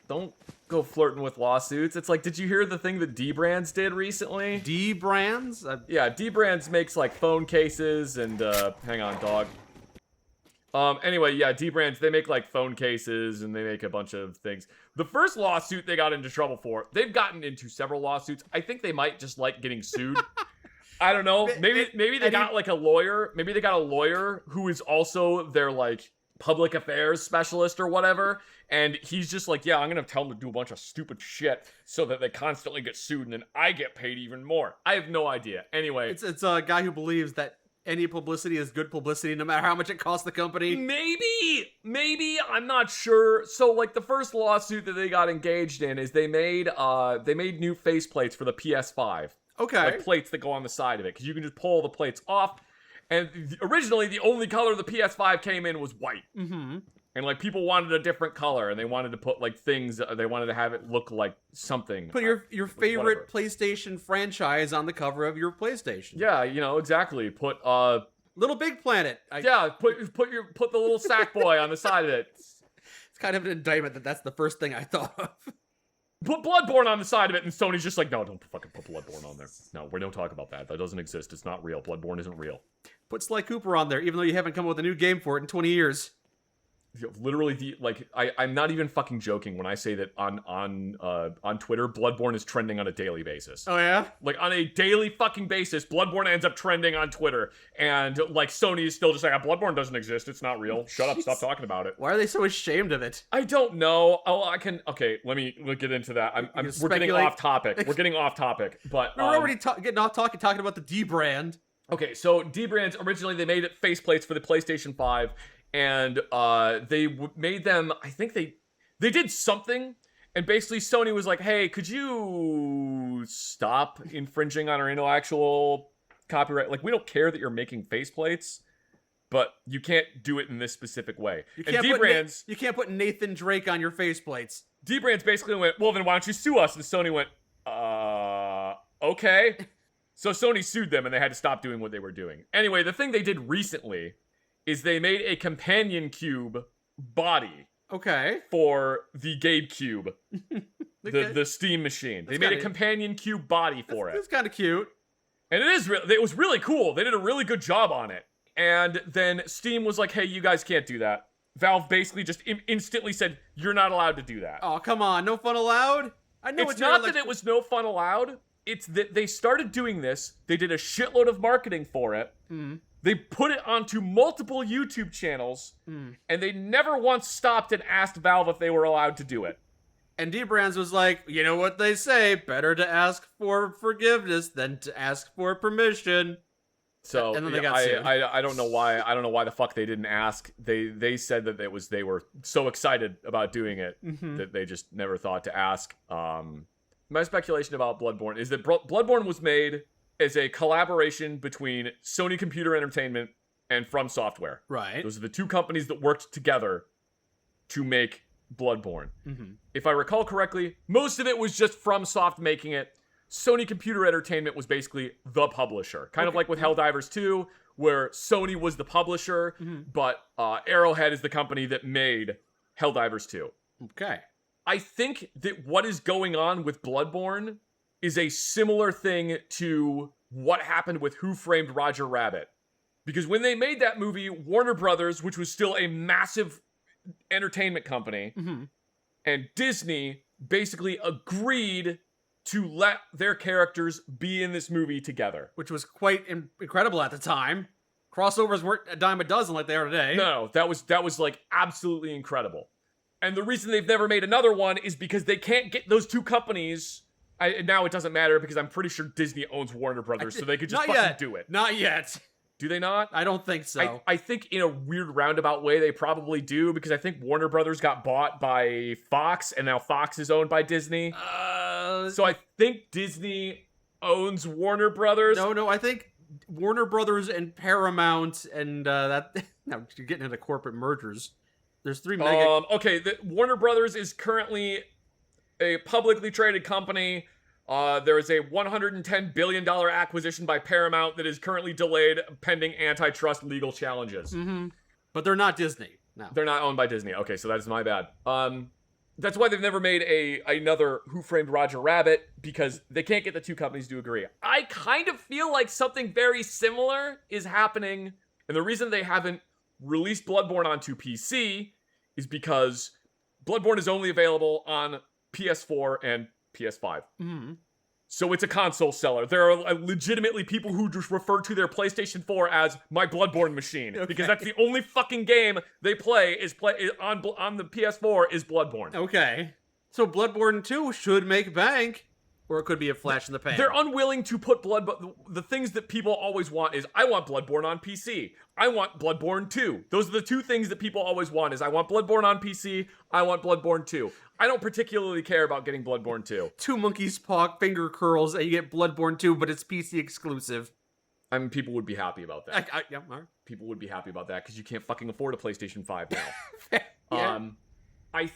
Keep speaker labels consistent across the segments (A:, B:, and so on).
A: don't go flirting with lawsuits. It's like, did you hear the thing that Dbrand did recently?
B: Dbrands?
A: Yeah, Dbrand makes like phone cases and hang on, dog. Anyway, yeah, Dbrand, they make like phone cases and they make a bunch of things. The first lawsuit they got into trouble for, they've gotten into several lawsuits. I think they might just like getting sued. I don't know. Maybe they got like a lawyer. Maybe they got a lawyer who is also their like public affairs specialist or whatever. And he's just like, yeah, I'm going to tell them to do a bunch of stupid shit so that they constantly get sued and then I get paid even more. I have no idea. Anyway.
B: It's a guy who believes that any publicity is good publicity no matter how much it costs the company.
A: Maybe, I'm not sure. So like the first lawsuit that they got engaged in is they made new faceplates for the PS5.
B: Okay.
A: Like plates that go on the side of it, because you can just pull the plates off. And originally, the only color the PS5 came in was white.
B: Mm-hmm.
A: And like people wanted a different color, and they wanted to put like things. They wanted to have it look like something.
B: Put your favorite PlayStation franchise on the cover of your PlayStation.
A: Yeah, you know exactly. Put
B: Little Big Planet.
A: Put the little sack boy on the side of it.
B: It's kind of an indictment that that's the first thing I thought of.
A: Put Bloodborne on the side of it, and Sony's just like, no, don't fucking put Bloodborne on there. No, we don't talk about that. That doesn't exist. It's not real. Bloodborne isn't real.
B: Put Sly Cooper on there, even though you haven't come up with a new game for it in 20 years.
A: Literally, I'm not even fucking joking when I say that on Twitter, Bloodborne is trending on a daily basis.
B: Oh yeah?
A: Like on a daily fucking basis, Bloodborne ends up trending on Twitter, and like Sony is still just like, Bloodborne doesn't exist. It's not real. Shut up. Stop talking about it.
B: Why are they so ashamed of it?
A: I don't know. Okay. Let me get into that. We're getting off topic. We're getting off topic, but
B: we're already getting off talking about the Dbrand.
A: Okay, so Dbrand originally they made faceplates for the PlayStation 5. And they made them, I think they did something, and basically Sony was like, hey, could you stop infringing on our intellectual copyright? Like, we don't care that you're making faceplates, but you can't do it in this specific way.
B: You can't put Nathan Drake on your faceplates.
A: Dbrand basically went, well, then why don't you sue us? And Sony went, okay. So Sony sued them, and they had to stop doing what they were doing. Anyway, the thing they did recently is they made a companion cube body.
B: Okay.
A: For the GameCube. the Steam machine. They made a companion cube body for it.
B: It's kind of cute.
A: And it was really cool. They did a really good job on it. And then Steam was like, hey, you guys can't do that. Valve basically just instantly said, you're not allowed to do that.
B: Oh, come on. No fun allowed? I know
A: it's not that it was no fun allowed. It's that they started doing this. They did a shitload of marketing for it.
B: Mm.
A: They put it onto multiple YouTube channels, and they never once stopped and asked Valve if they were allowed to do it.
B: And Dbrand was like, you know what they say, better to ask for forgiveness than to ask for permission.
A: So
B: and then they got sued.
A: I don't know why. I don't know why the fuck they didn't ask. They said that they were so excited about doing it that they just never thought to ask. My speculation about Bloodborne is that Bloodborne was made as a collaboration between Sony Computer Entertainment and From Software.
B: Right.
A: Those are the two companies that worked together to make Bloodborne.
B: Mm-hmm.
A: If I recall correctly, most of it was just FromSoft making it. Sony Computer Entertainment was basically the publisher. Kind of like with Helldivers 2, where Sony was the publisher, but Arrowhead is the company that made Helldivers 2.
B: Okay.
A: I think that what is going on with Bloodborne is a similar thing to what happened with Who Framed Roger Rabbit. Because when they made that movie, Warner Brothers, which was still a massive entertainment company, and Disney basically agreed to let their characters be in this movie together.
B: Which was quite incredible at the time. Crossovers weren't a dime a dozen like they are today.
A: No, that was like absolutely incredible. And the reason they've never made another one is because they can't get those two companies. Now it doesn't matter because I'm pretty sure Disney owns Warner Brothers, so they could just fucking do it.
B: Not yet.
A: Do they not?
B: I don't think so.
A: I think in a weird roundabout way they probably do, because I think Warner Brothers got bought by Fox, and now Fox is owned by Disney. So I think Disney owns Warner Brothers.
B: No, I think Warner Brothers and Paramount and that... Now, you're getting into corporate mergers. There's three mega...
A: Okay, Warner Brothers is currently a publicly traded company. There is a $110 billion acquisition by Paramount that is currently delayed pending antitrust legal challenges.
B: But they're not Disney. No.
A: They're not owned by Disney. Okay, so that's my bad. That's why they've never made another Who Framed Roger Rabbit, because they can't get the two companies to agree. I kind of feel like something very similar is happening, and the reason they haven't released Bloodborne onto PC is because Bloodborne is only available on PS4 and PS5.
B: Mm-hmm.
A: So it's a console seller. There are legitimately people who just refer to their PlayStation 4 as my Bloodborne machine.
B: Okay.
A: Because that's the only fucking game they play on the PS4 is Bloodborne.
B: Okay. So Bloodborne 2 should make bank. Or it could be a flash in the pan.
A: They're unwilling to put the things that people always want is, I want Bloodborne on PC. I want Bloodborne 2. Those are the two things that people always want is, I want Bloodborne on PC. I want Bloodborne 2. I don't particularly care about getting Bloodborne 2.
B: Two monkeys paw finger curls and you get Bloodborne 2, but it's PC exclusive.
A: I mean, people would be happy about that.
B: Yeah, all right.
A: People would be happy about that because you can't fucking afford a PlayStation 5 now.
B: Yeah.
A: I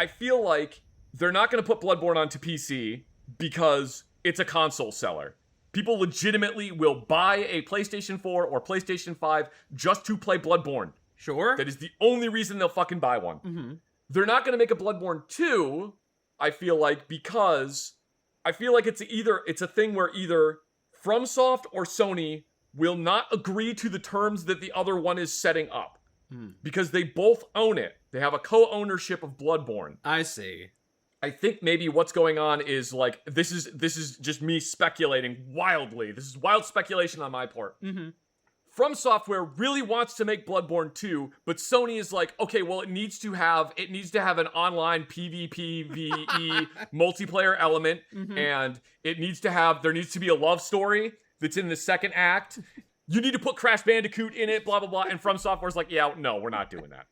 A: feel like they're not going to put Bloodborne onto PC because it's a console seller. People legitimately will buy a PlayStation 4 or PlayStation 5 just to play Bloodborne.
B: Sure.
A: That is the only reason they'll fucking buy one.
B: Mm-hmm.
A: They're not going to make a Bloodborne 2, I feel like, because I feel like it's a thing where either FromSoft or Sony will not agree to the terms that the other one is setting up. Because they both own it. They have a co-ownership of Bloodborne.
B: I see.
A: I think maybe what's going on is like, this is just me speculating wildly. This is wild speculation on my part.
B: Mm-hmm.
A: From Software really wants to make Bloodborne 2, but Sony is like, okay, well, it needs to have an online PvPvE multiplayer element, and there needs to be a love story that's in the second act. You need to put Crash Bandicoot in it, blah, blah, blah. And From Software's like, yeah, no, we're not doing that.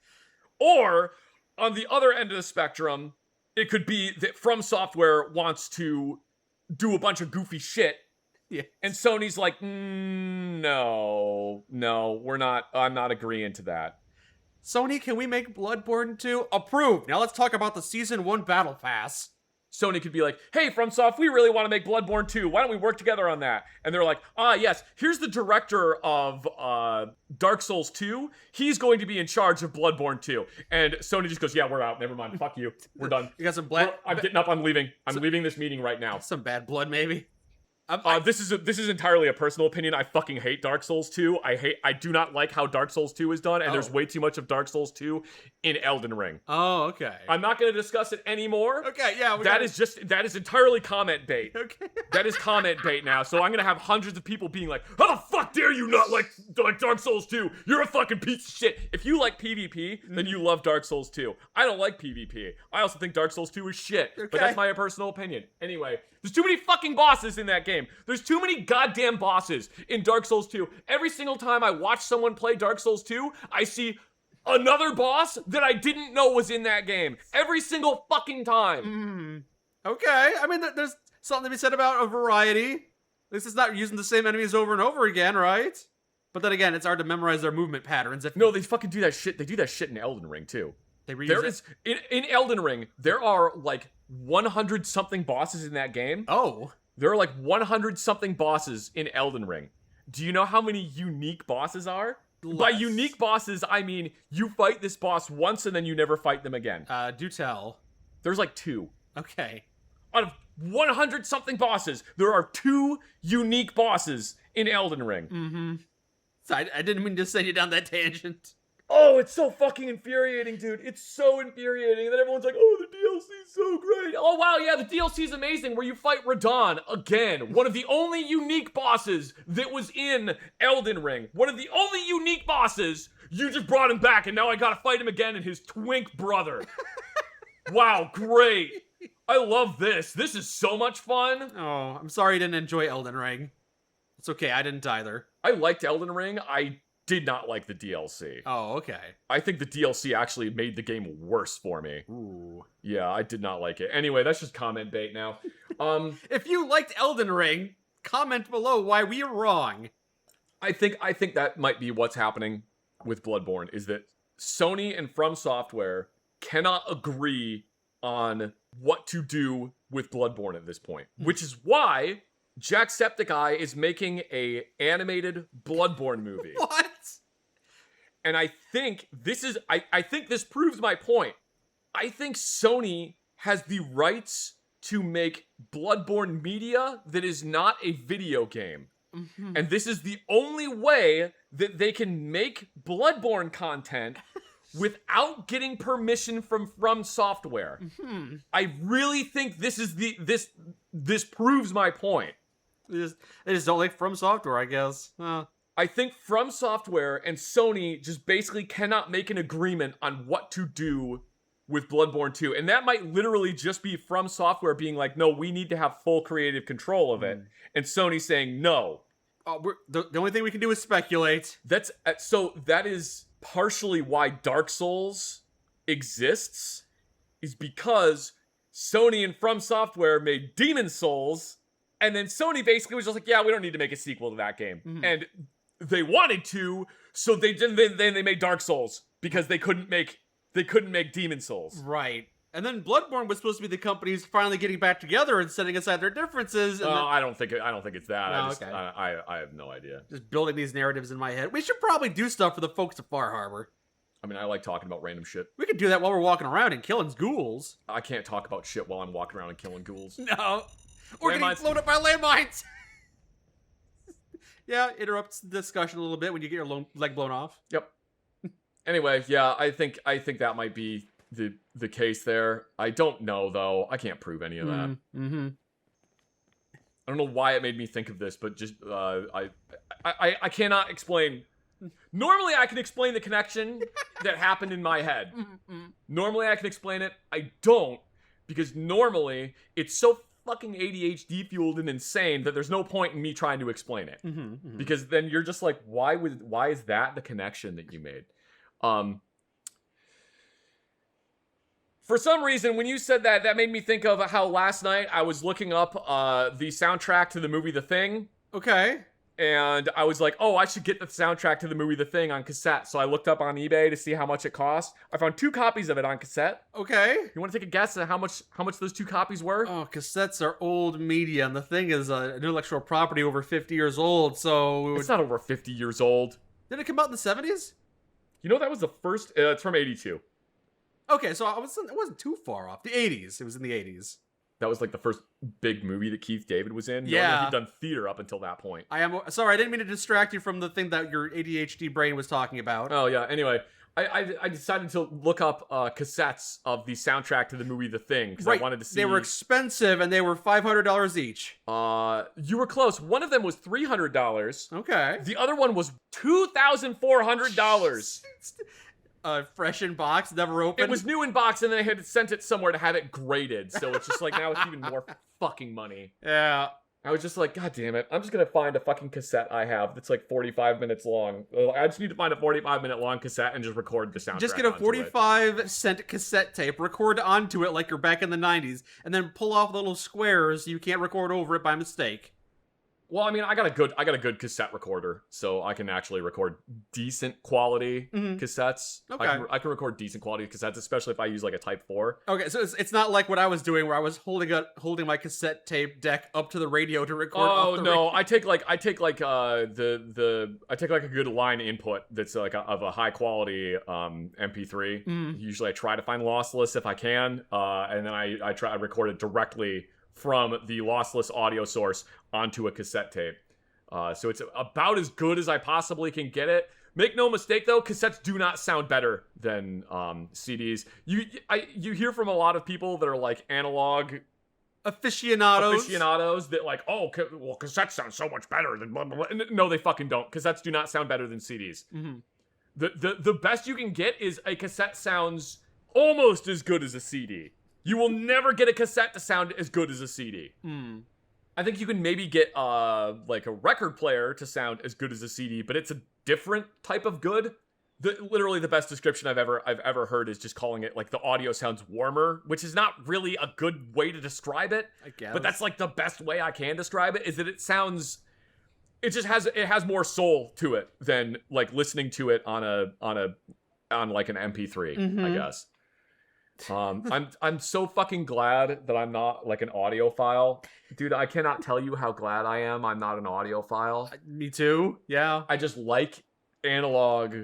A: Or, on the other end of the spectrum, it could be that From Software wants to do a bunch of goofy shit.
B: Yeah.
A: And Sony's like, no, I'm not agreeing to that.
B: Sony, can we make Bloodborne 2? Approved. Now let's talk about the Season 1 Battle Pass.
A: Sony could be like, hey, FromSoft, we really want to make Bloodborne 2. Why don't we work together on that? And they're like, yes, here's the director of Dark Souls 2. He's going to be in charge of Bloodborne 2. And Sony just goes, yeah, we're out. Never mind. Fuck you. We're done.
B: You got some blood?
A: I'm getting up. I'm leaving. I'm leaving this meeting right now.
B: Some bad blood, maybe?
A: This is entirely a personal opinion. I fucking hate Dark Souls 2. I do not like how Dark Souls 2 is done, and there's way too much of Dark Souls 2 in Elden Ring.
B: Oh, okay.
A: I'm not going to discuss it anymore.
B: Okay, yeah.
A: That is entirely comment bait.
B: Okay.
A: That is comment bait now. So I'm going to have hundreds of people being like, how the fuck dare you not like Dark Souls 2? You're a fucking piece of shit. If you like PvP, then you love Dark Souls 2. I don't like PvP. I also think Dark Souls 2 is shit.
B: Okay.
A: But that's my personal opinion. Anyway, there's too many fucking bosses in that game. There's too many goddamn bosses in Dark Souls 2. Every single time I watch someone play Dark Souls 2, I see another boss that I didn't know was in that game. Every single fucking time.
B: Okay. I mean, there's something to be said about a variety. At least it's not using the same enemies over and over again, right? But then again, it's hard to memorize their movement patterns.
A: No, they fucking do that shit. They do that shit in Elden Ring, too.
B: They reuse
A: There is in Elden Ring, there are like 100 something bosses in that game.
B: Oh.
A: There are like 100 something bosses in Elden Ring. Do you know how many unique bosses are? By unique bosses, I mean you fight this boss once and then you never fight them again.
B: Do tell.
A: There's like 2.
B: Okay.
A: Out of 100 something bosses, there are 2 unique bosses in Elden Ring.
B: So I didn't mean to send you down that tangent.
A: Oh, it's so fucking infuriating, dude. It's so infuriating. And then everyone's like, oh, the DLC's so great. Oh, wow, yeah, the DLC's amazing, where you fight Radon again. One of the only unique bosses that was in Elden Ring. One of the only unique bosses. You just brought him back, and now I gotta fight him again and his twink brother. Wow, great. I love this. This is so much fun.
B: Oh, I'm sorry you didn't enjoy Elden Ring. It's okay, I didn't either.
A: I liked Elden Ring. I did not like the DLC.
B: Oh, okay.
A: I think the DLC actually made the game worse for me.
B: Ooh.
A: Yeah, I did not like it. Anyway, that's just comment bait now.
B: If you liked Elden Ring, comment below why we are wrong.
A: I think that might be what's happening with Bloodborne, is that Sony and From Software cannot agree on what to do with Bloodborne at this point. Which is why Jacksepticeye is making a animated Bloodborne movie.
B: What?
A: And I think this proves my point. I think Sony has the rights to make Bloodborne media that is not a video game. And this is the only way that they can make Bloodborne content without getting permission from software. I really think this is this proves my point.
B: They just don't like From Software, I guess.
A: I think From Software and Sony just basically cannot make an agreement on what to do with Bloodborne 2. And that might literally just be From Software being like, no, we need to have full creative control of it. And Sony saying no.
B: The only thing we can do is speculate.
A: So that is partially why Dark Souls exists, is because Sony and From Software made Demon Souls, and then Sony basically was just like, yeah, we don't need to make a sequel to that game. And they wanted to, so they made Dark Souls because they couldn't make Demon Souls.
B: Right. And then Bloodborne was supposed to be the companies finally getting back together and setting aside their differences. And
A: I don't think it's that.
B: No,
A: I have no idea.
B: Just building these narratives in my head. We should probably do stuff for the folks of Far Harbor.
A: I mean, I like talking about random shit.
B: We could do that while we're walking around and killing ghouls.
A: I can't talk about shit while I'm walking around and killing ghouls.
B: No. Or getting blown up by landmines. Yeah, interrupts the discussion a little bit when you get your leg blown off.
A: Yep. Anyway, yeah, I think that might be the case there. I don't know though. I can't prove any of that. I don't know why it made me think of this, but just I cannot explain. Normally I can explain the connection that happened in my head. Normally I can explain it. I don't, because normally it's so fucking ADHD fueled and insane that there's no point in me trying to explain it. Because then you're just like, why is that the connection that you made? For some reason, when you said that, that made me think of how last night I was looking up the soundtrack to the movie The Thing.
B: Okay.
A: And I was like, oh, I should get the soundtrack to the movie The Thing on cassette. So I looked up on eBay to see how much it cost. I found 2 copies of it on cassette.
B: Okay.
A: You want to take a guess at how much those 2 copies were?
B: Oh, cassettes are old media, and The Thing is an intellectual property over 50 years old, so...
A: It's not over 50 years old.
B: Did it come out in the 70s?
A: You know, that was the first... it's from 82.
B: Okay, so it wasn't too far off. The 80s. It was in the 80s.
A: That was like the first big movie that Keith David was in.
B: Yeah.
A: Normally he'd done theater up until that point.
B: Sorry, I didn't mean to distract you from the thing that your ADHD brain was talking about.
A: Oh, yeah. Anyway, I decided to look up cassettes of the soundtrack to the movie The Thing, because I wanted to see...
B: They were expensive, and they were $500 each.
A: You were close. One of them was $300.
B: Okay.
A: The other one was $2,400.
B: Fresh in box, never opened.
A: It was new in box, and then I had sent it somewhere to have it graded. So it's just like, now it's even more fucking money.
B: Yeah.
A: I was just like, God damn it. I'm just going to find a fucking cassette I have that's like 45 minutes long. I just need to find a 45-minute long cassette and just record the soundtrack.
B: Just get a 45-cent cassette tape, record onto it like you're back in the 90s, and then pull off little squares so you can't record over it by mistake.
A: Well, I mean, I got a good cassette recorder, so I can actually record decent quality cassettes.
B: Okay.
A: I can record decent quality cassettes, especially if I use like a Type 4.
B: Okay, so it's not like what I was doing, where I was holding my cassette tape deck up to the radio to record.
A: Oh no, I take like a good line input that's like of a high quality MP3. Usually, I try to find lossless if I can, and then I try to record it directly from the lossless audio source onto a cassette tape. So it's about as good as I possibly can get it. Make no mistake though, cassettes do not sound better than CDs. You hear from a lot of people that are like analog aficionados that like, oh, well, cassettes sound so much better than blah, blah, blah. No, they fucking don't. Cassettes do not sound better than CDs. The best you can get is a cassette sounds almost as good as a CD. You will never get a cassette to sound as good as a CD. I think you can maybe get like a record player to sound as good as a CD, but it's a different type of good. Literally the best description I've ever heard is just calling it like the audio sounds warmer, which is not really a good way to describe it. I guess. But that's like the best way I can describe it, is that it sounds... It has more soul to it than like listening to it on like an MP3, I guess. I'm so fucking glad that I'm not like an audiophile. Dude, I cannot tell you how glad I am I'm not an audiophile.
B: Me too. Yeah.
A: I just like analog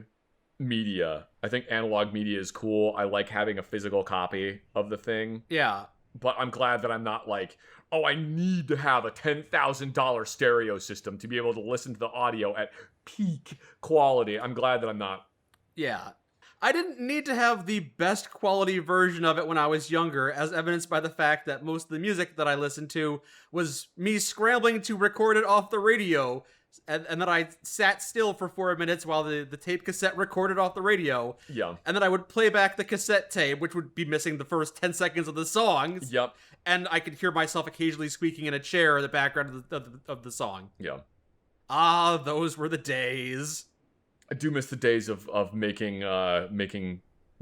A: media I think analog media is cool. I like having a physical copy of the thing.
B: Yeah.
A: But I'm glad that I'm not like, oh, I need to have a $10,000 stereo system to be able to listen to the audio at peak quality. I'm glad that I'm not.
B: Yeah. I didn't need to have the best quality version of it when I was younger, as evidenced by the fact that most of the music that I listened to was me scrambling to record it off the radio, and then I sat still for 4 minutes while the tape cassette recorded off the radio.
A: Yeah.
B: And then I would play back the cassette tape, which would be missing the first 10 seconds of the songs.
A: Yep.
B: And I could hear myself occasionally squeaking in a chair in the background of the song.
A: Yeah.
B: Ah, those were the days.
A: I do miss the days of making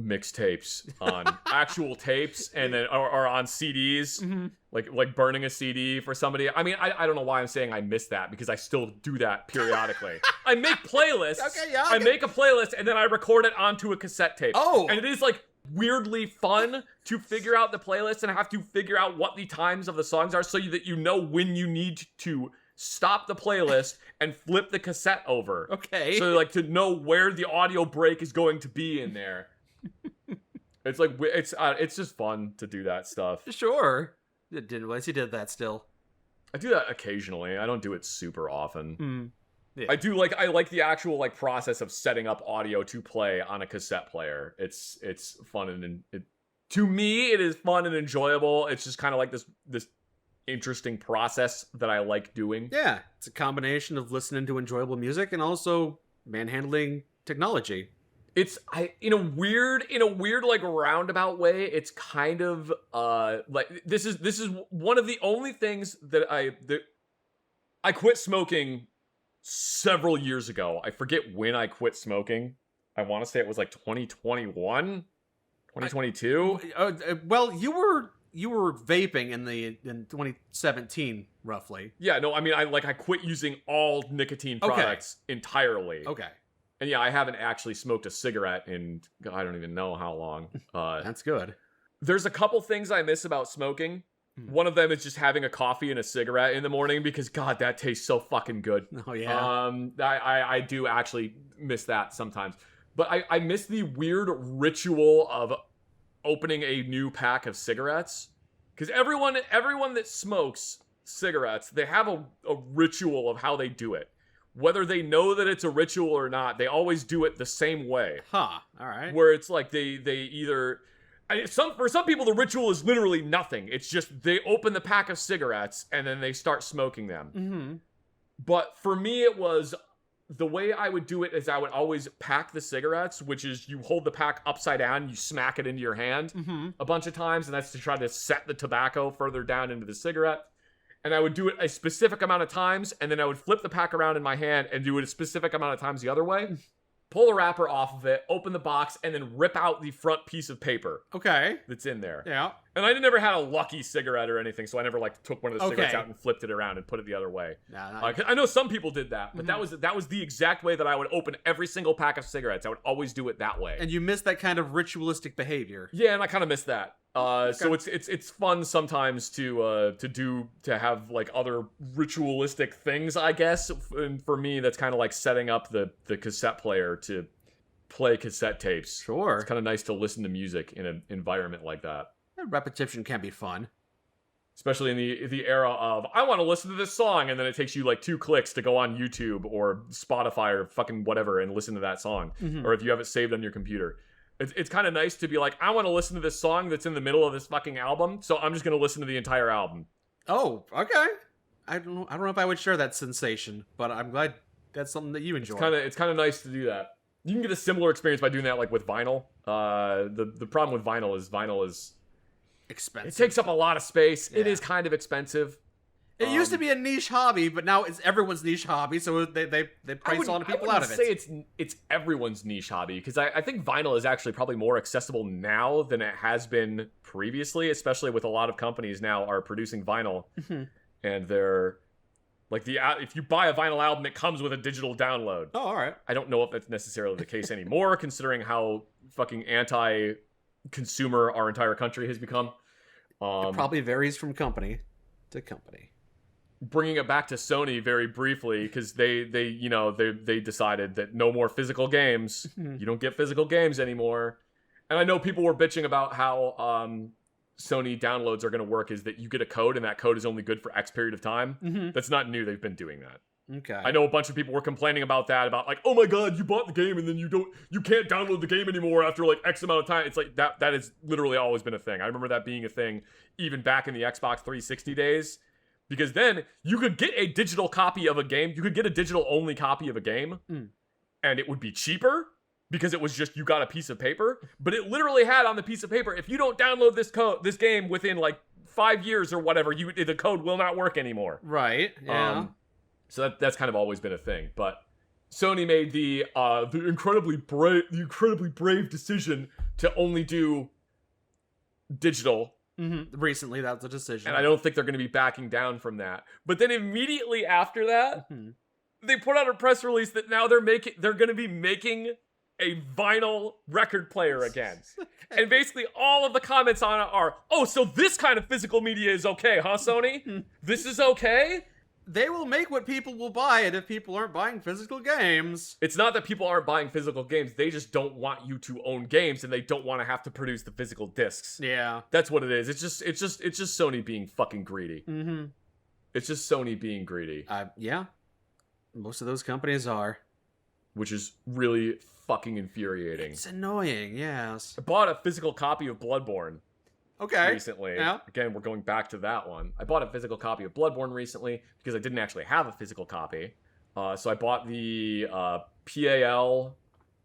A: mixtapes on actual tapes and then or on CDs, like burning a CD for somebody. I mean, I don't know why I'm saying I miss that, because I still do that periodically. I make playlists.
B: Okay, yeah.
A: I make a playlist and then I record it onto a cassette tape.
B: Oh,
A: and it is like weirdly fun to figure out the playlist and have to figure out what the times of the songs are so that you know when you need to stop the playlist and flip the cassette over.
B: Okay.
A: So like to know where the audio break is going to be in there. It's like it's just fun to do that stuff.
B: Sure. Didn't realize you did that still.
A: I do that occasionally. I don't do it super often.
B: Yeah.
A: I like the actual like process of setting up audio to play on a cassette player. It's fun and to me it is fun and enjoyable. It's just kind of like this interesting process that I like doing.
B: Yeah, it's a combination of listening to enjoyable music and also manhandling technology.
A: It's in a weird like roundabout way, it's kind of like this is one of the only things that I quit smoking several years ago. I forget when I quit smoking. I want to say it was like 2021, 2022.
B: Well, you were vaping in 2017 roughly.
A: Yeah, no, I mean I quit using all nicotine products entirely.
B: Okay.
A: And yeah, I haven't actually smoked a cigarette in, I don't even know how long.
B: That's good.
A: There's a couple things I miss about smoking. One of them is just having a coffee and a cigarette in the morning because, God, that tastes so fucking good.
B: Oh, yeah.
A: I do actually miss that sometimes. But I miss the weird ritual of opening a new pack of cigarettes. Because everyone that smokes cigarettes, they have a ritual of how they do it. Whether they know that it's a ritual or not, they always do it the same way.
B: Huh. All right.
A: Where it's like they either... for some people, the ritual is literally nothing. It's just they open the pack of cigarettes and then they start smoking them.
B: Mm-hmm.
A: But for me, it was... The way I would do it is I would always pack the cigarettes, which is you hold the pack upside down, you smack it into your hand a bunch of times, and that's to try to set the tobacco further down into the cigarette. And I would do it a specific amount of times, and then I would flip the pack around in my hand and do it a specific amount of times the other way. Pull the wrapper off of it, open the box, and then rip out the front piece of paper.
B: Okay.
A: That's in there.
B: Yeah.
A: And I never had a lucky cigarette or anything, so I never like took one of the cigarettes
B: Okay.
A: out and flipped it around and put it the other way.
B: Nah,
A: 'Cause I know some people did that, but that was the exact way that I would open every single pack of cigarettes. I would always do it that way.
B: and you miss that kind of ritualistic behavior.
A: Yeah, and I kind of miss that. So it's fun sometimes to have like other ritualistic things, I guess. And for me, that's kind of like setting up the cassette player to play cassette tapes.
B: Sure.
A: It's kind of nice to listen to music in an environment like that.
B: Repetition can be fun.
A: Especially in the era of, I want to listen to this song, and then it takes you like 2 clicks to go on YouTube or Spotify or fucking whatever and listen to that song. Or if you have it saved on your computer. It's kind of nice to be like, I want to listen to this song that's in the middle of this fucking album, so I'm just going to listen to the entire album.
B: Oh, okay. I don't know if I would share that sensation, but I'm glad that's something that you enjoy.
A: It's kind of nice to do that. You can get a similar experience by doing that like with vinyl. The problem with vinyl is
B: expensive.
A: it takes up a lot of space.
B: Yeah.
A: It is kind of expensive.
B: It used to be a niche hobby, but now it's everyone's niche hobby, so they price a lot of people out of it.
A: I wouldn't say it's everyone's niche hobby, because I think vinyl is actually probably more accessible now than it has been previously, especially with a lot of companies now are producing vinyl, and they're like if you buy a vinyl album, it comes with a digital download.
B: Oh, all right.
A: I don't know if that's necessarily the case anymore, considering how fucking anti-consumer our entire country has become.
B: It probably varies from company to company.
A: bringing it back to Sony very briefly, because they decided that no more physical games. You don't get physical games anymore. And I know people were bitching about how Sony downloads are going to work, is that you get a code and that code is only good for X period of time. That's not new. They've been doing that.
B: Okay.
A: I know a bunch of people were complaining about that, about like, oh my god, you bought the game and then you can't download the game anymore after like X amount of time. It's like that has literally always been a thing. I remember that being a thing even back in the Xbox 360 days, because then you could get a digital copy of a game. You could get a digital only copy of a game and it would be cheaper because it was just, you got a piece of paper, but it literally had on the piece of paper, if you don't download this game within like 5 years or whatever, the code will not work anymore.
B: Right. Yeah.
A: So that's kind of always been a thing, but Sony made the incredibly brave decision to only do digital.
B: Recently, that's a decision,
A: and I don't think they're going to be backing down from that. But then immediately after that, they put out a press release that now they're going to be making a vinyl record player again. And basically all of the comments on it are, oh, so this kind of physical media is okay, huh, Sony? This is okay?
B: They will make what people will buy it if people aren't buying physical games.
A: It's not that people aren't buying physical games. They just don't want you to own games, and they don't want to have to produce the physical discs.
B: Yeah.
A: That's what it is. It's just Sony being fucking greedy. It's just Sony being greedy.
B: Yeah. Most of those companies are.
A: Which is really fucking infuriating.
B: It's annoying, yes.
A: I bought a physical copy of Bloodborne.
B: Okay.
A: Recently.
B: Yeah.
A: Again, we're going back to that one. I bought a physical copy of Bloodborne recently because I didn't actually have a physical copy. So I bought the PAL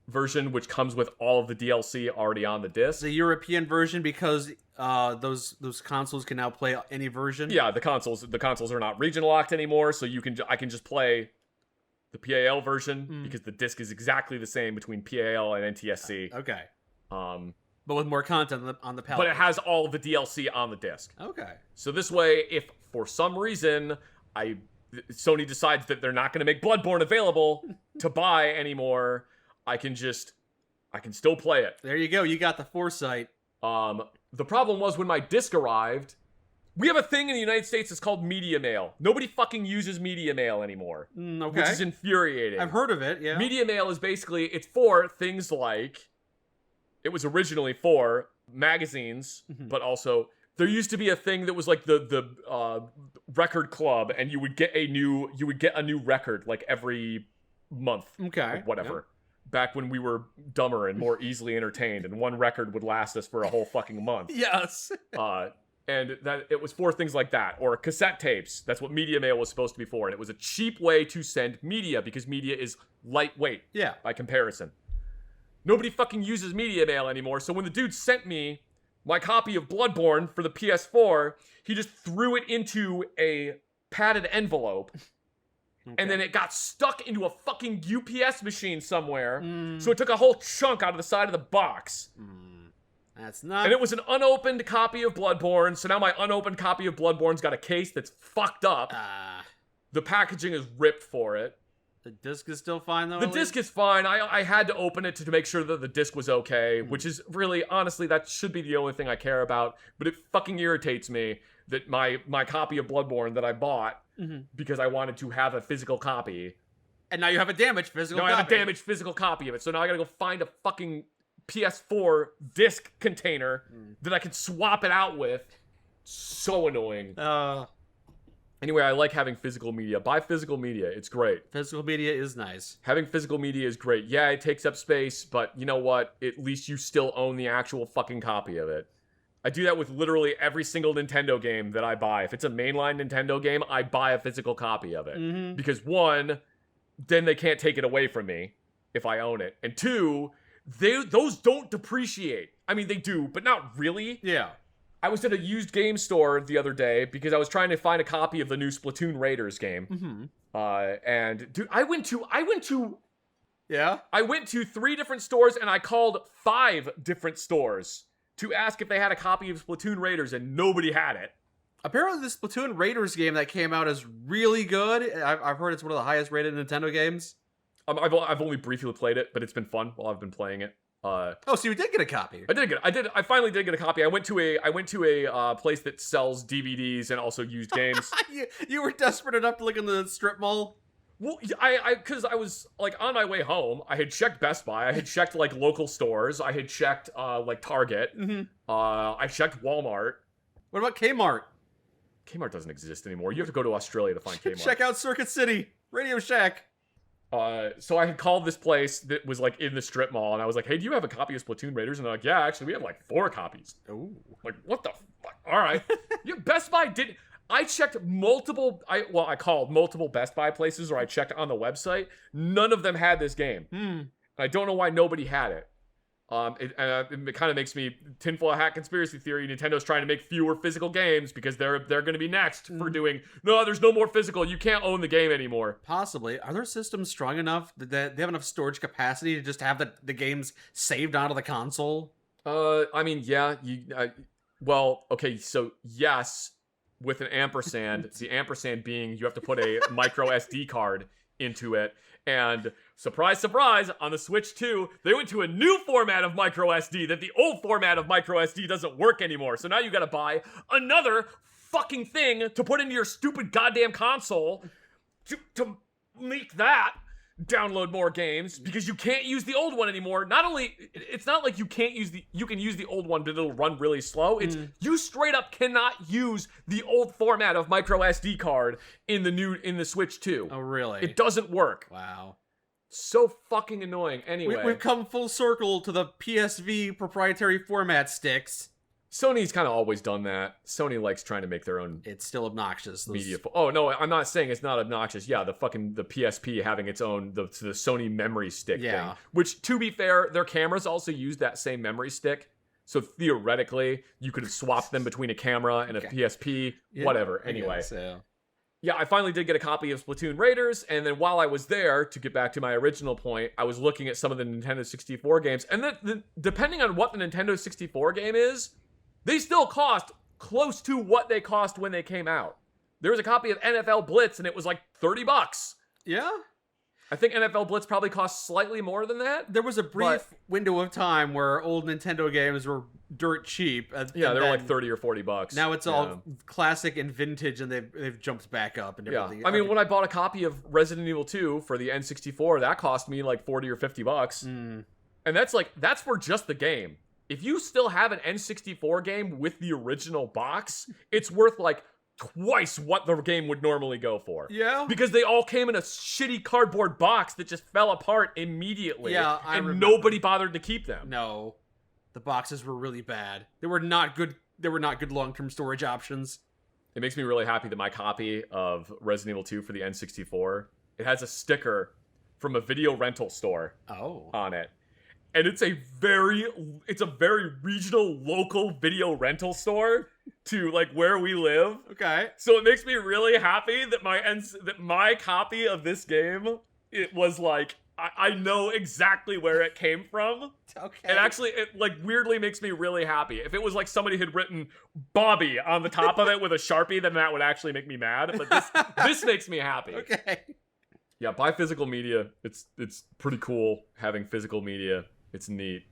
A: version, which comes with all of the DLC already on the disc.
B: The European version, because those consoles can now play any version.
A: Yeah, the consoles are not region locked anymore, so I can just play the PAL version because the disc is exactly the same between PAL and NTSC.
B: Okay.
A: But
B: with more content on the PAL.
A: But it has all of the DLC on the disc.
B: Okay.
A: So this way, if for some reason Sony decides that they're not going to make Bloodborne available to buy anymore, I can still play it.
B: There you go. You got the foresight.
A: The problem was when my disc arrived, we have a thing in the United States that's called media mail. Nobody fucking uses media mail anymore.
B: Okay.
A: Which is infuriating.
B: I've heard of it, yeah.
A: Media mail is basically, it's for things like, it was originally for magazines, but also there used to be a thing that was like the record club, and you would get a new record like every month.
B: Okay.
A: Or whatever. Yeah. Back when we were dumber and more easily entertained, and one record would last us for a whole fucking month.
B: Yes.
A: And that it was for things like that, or cassette tapes. That's what media mail was supposed to be for, and it was a cheap way to send media because media is lightweight.
B: Yeah.
A: By comparison. Nobody fucking uses media mail anymore, so when the dude sent me my copy of Bloodborne for the PS4, he just threw it into a padded envelope, and then it got stuck into a fucking UPS machine somewhere, so it took a whole chunk out of the side of the box.
B: That's not...
A: And it was an unopened copy of Bloodborne, so now my unopened copy of Bloodborne's got a case that's fucked up. The packaging is ripped for it.
B: The disc is still fine, though?
A: The disc is fine. I had to open it to make sure that the disc was okay, which is really, honestly, that should be the only thing I care about. But it fucking irritates me that my copy of Bloodborne that I bought because I wanted to have a physical copy.
B: And now you have a damaged physical copy.
A: Now I have a damaged physical copy of it. So now I gotta go find a fucking PS4 disc container that I can swap it out with. So annoying. Anyway, I like having physical media. Buy physical media. It's great.
B: Physical media is nice.
A: Having physical media is great. Yeah, it takes up space, but you know what? At least you still own the actual fucking copy of it. I do that with literally every single Nintendo game that I buy. If it's a mainline Nintendo game, I buy a physical copy of it. Because one, then they can't take it away from me if I own it. And two, those don't depreciate. I mean, they do, but not really.
B: Yeah.
A: I was at a used game store the other day because I was trying to find a copy of the new Splatoon Raiders game. And dude, I went to 3 different stores, and I called 5 different stores to ask if they had a copy of Splatoon Raiders, and nobody had it.
B: Apparently the Splatoon Raiders game that came out is really good. I've heard it's one of the highest rated Nintendo games.
A: I've only briefly played it, but it's been fun while I've been playing it.
B: Oh, so you did get a copy.
A: I finally did get a copy. I went to a place that sells DVDs and also used games.
B: You were desperate enough to look in the strip mall?
A: Well, because I was like on my way home. I had checked Best Buy. I had checked like local stores. I had checked like Target.
B: Mm-hmm.
A: I checked Walmart.
B: What about Kmart?
A: Kmart doesn't exist anymore. You have to go to Australia to find Kmart.
B: Check out Circuit City, Radio Shack.
A: So I had called this place that was like in the strip mall, and I was like, "Hey, do you have a copy of Splatoon Raiders?" And they're like, "Yeah, actually, we have like 4 copies."
B: Ooh.
A: Like, what the fuck? All right. Best Buy did. I checked multiple. I called multiple Best Buy places, or I checked on the website. None of them had this game. I don't know why nobody had it. It kind of makes me tinfoil hat conspiracy theory. Nintendo's trying to make fewer physical games because they're going to be next for doing. No, there's no more physical. You can't own the game anymore.
B: Possibly. Are their systems strong enough that they have enough storage capacity to just have the games saved onto the console?
A: I mean, yeah. Well, okay. So yes, with an ampersand. The ampersand being you have to put a micro SD card into it. And surprise, surprise, on the Switch 2, they went to a new format of micro SD that the old format of micro SD doesn't work anymore. So now you gotta buy another fucking thing to put into your stupid goddamn console to make that download more games because you can't use the old one anymore. Not only, it's not like you can use the old one, but it'll run really slow. It's you straight up cannot use the old format of micro SD card in the Switch 2.
B: Oh, really?
A: It doesn't work.
B: Wow.
A: So fucking annoying. Anyway,
B: we've come full circle to the PSV proprietary format sticks.
A: Sony's kind of always done that. Sony likes trying to make their own.
B: It's still obnoxious.
A: Media. Oh no, I'm not saying it's not obnoxious. Yeah, the PSP having its own the Sony memory stick thing. Which, to be fair, their cameras also use that same memory stick. So theoretically, you could have swapped them between a camera and a PSP. Whatever. Anyway. Yeah, I finally did get a copy of Splatoon Raiders, and then while I was there, to get back to my original point, I was looking at some of the Nintendo 64 games, and then depending on what the Nintendo 64 game is, they still cost close to what they cost when they came out. There was a copy of NFL Blitz, and it was like $30.
B: Yeah?
A: I think NFL Blitz probably cost slightly more than that.
B: There was a brief window of time where old Nintendo games were dirt cheap.
A: Yeah, they were like $30 or $40.
B: Now it's all classic and vintage, and they've jumped back up and everything.
A: I mean, when I bought a copy of Resident Evil 2 for the N64, that cost me like $40 or $50. And that's for just the game. If you still have an N64 game with the original box, it's worth like twice what the game would normally go for.
B: Yeah.
A: Because they all came in a shitty cardboard box that just fell apart immediately.
B: Yeah,
A: and nobody bothered to keep them.
B: No. The boxes were really bad. They were not good long-term storage options.
A: It makes me really happy that my copy of Resident Evil 2 for the N64, it has a sticker from a video rental store on it. And it's a very regional, local video rental store to like where we live.
B: Okay.
A: So it makes me really happy that my copy of this game, it was like I know exactly where it came from.
B: Okay.
A: And actually, it like weirdly makes me really happy. If it was like somebody had written Bobby on the top of it with a Sharpie, then that would actually make me mad. But this makes me happy.
B: Okay.
A: Yeah, buy physical media. It's pretty cool having physical media. It's neat.